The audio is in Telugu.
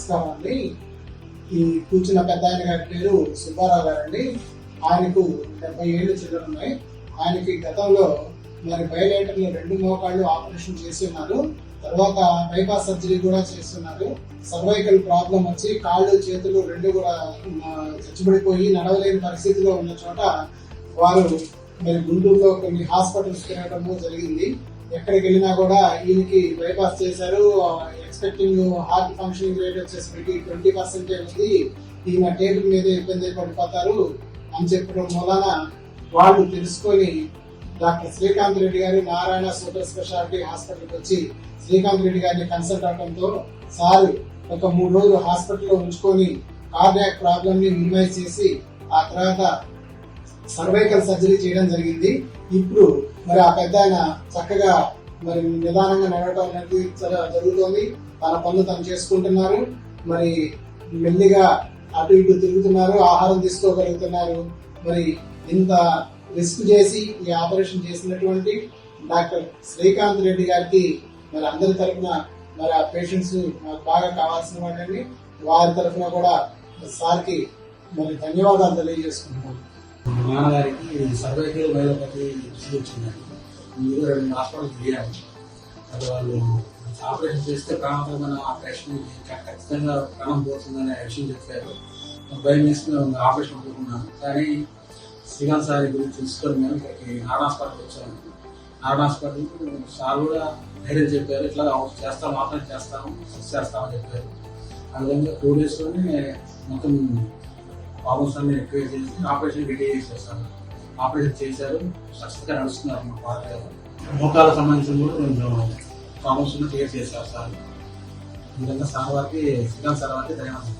నమస్కారం అండి. ఈ కూర్చున్న పెద్ద ఆయన గారి పేరు సుబ్బారావు గారండి. ఆయనకు 70 ఏళ్ళు చిల్లర ఉన్నాయి. ఆయనకి గతంలో మరి బయలేటర్లో 2 మోకాళ్ళు ఆపరేషన్ చేసి ఉన్నారు. తర్వాత బైపాస్ సర్జరీ కూడా చేస్తున్నారు. సర్వైకల్ ప్రాబ్లం వచ్చి కాళ్ళు చేతులు 2 కూడా చచ్చుబడిపోయి నడవలేని పరిస్థితిలో ఉన్న చోట వారు మరి గుంటూరులో కొన్ని హాస్పిటల్స్ తిరగడము జరిగింది. ఎక్కడికి వెళ్ళినా కూడా ఈయనకి బైపాస్ చేశారు. ఎక్స్పెక్టింగ్ హార్ట్ ఫంక్షనింగ్ రేట్ వచ్చేసరికి 20% ఉంది. ఈయన టేబుల్ మీద ఇబ్బంది పడిపోతారు అని చెప్పడం మూలన వాళ్ళు తెలుసుకొని డాక్టర్ శ్రీకాంత్ రెడ్డి గారు నారాయణ సూపర్ స్పెషాలిటీ హాస్పిటల్కి వచ్చి శ్రీకాంత్ రెడ్డి గారిని కన్సల్ట్ అవడంతో సార్ ఒక 3 రోజులు హాస్పిటల్లో ఉంచుకొని కార్డియాక్ ప్రాబ్లమ్ ని మినిమైజ్ చేసి ఆ తర్వాత సర్వైకల్ సర్జరీ చేయడం జరిగింది. ఇప్పుడు మరి ఆ పెద్ద ఆయన చక్కగా మరి నిదానంగా నడవడం అనేది జరుగుతోంది. తన పనులు తను చేసుకుంటున్నారు. మరి మెల్లిగా అటు ఇటు తిరుగుతున్నారు, ఆహారం తీసుకోగలుగుతున్నారు. మరి ఇంత రిస్క్ చేసి ఈ ఆపరేషన్ చేసినటువంటి డాక్టర్ శ్రీకాంత్ రెడ్డి గారికి మరి అందరి తరఫున మరి ఆ పేషెంట్స్ నాకు బాగా కావాల్సిన వాళ్ళని వారి తరఫున కూడా సార్కి మరి ధన్యవాదాలు తెలియజేసుకుంటున్నాను. నాన్నగారికి సర్వైకల్ బయోపతి వచ్చిందండి. 2 హాస్పిటల్ తిరిగాము. అది వాళ్ళు ఆపరేషన్ చేస్తే ప్రాణాంతకమైన ఆపరేషన్ ఖచ్చితంగా ప్రాణం పోతుందనే విషయం చెప్పారు. భయం వేసుకుని ఆపరేషన్ అనుకున్నాను. కానీ శ్రీకాంత్ సార్ గురించి తెలుసుకొని మేము ఇక్కడికి నారాయణ హాస్పిటల్ వచ్చాము. నారాయణ హాస్పిటల్ సార్ కూడా ధైర్యం చెప్పారు, ఇట్లా చేస్తాం మాత్రం చేస్తామని చెప్పారు. ఆ విధంగా 2 డేస్లోనే మొత్తం ప్రాబ్లమ్స్ అన్ని ఎక్కువ చేసి ఆపరేషన్ రెడీ చేసేసారు. ఆపరేషన్ చేశారు, సక్సెస్గా నడుస్తున్నారు. మా పాత మోకాలకు సంబంధించిన కూడా కొంచెం ప్రాబ్లమ్స్ క్లియర్ చేశారు సార్. ఈ విధంగా సార్ వారికి శ్రీకాంత్ సార్ వారికి ధన్యవాదాలు.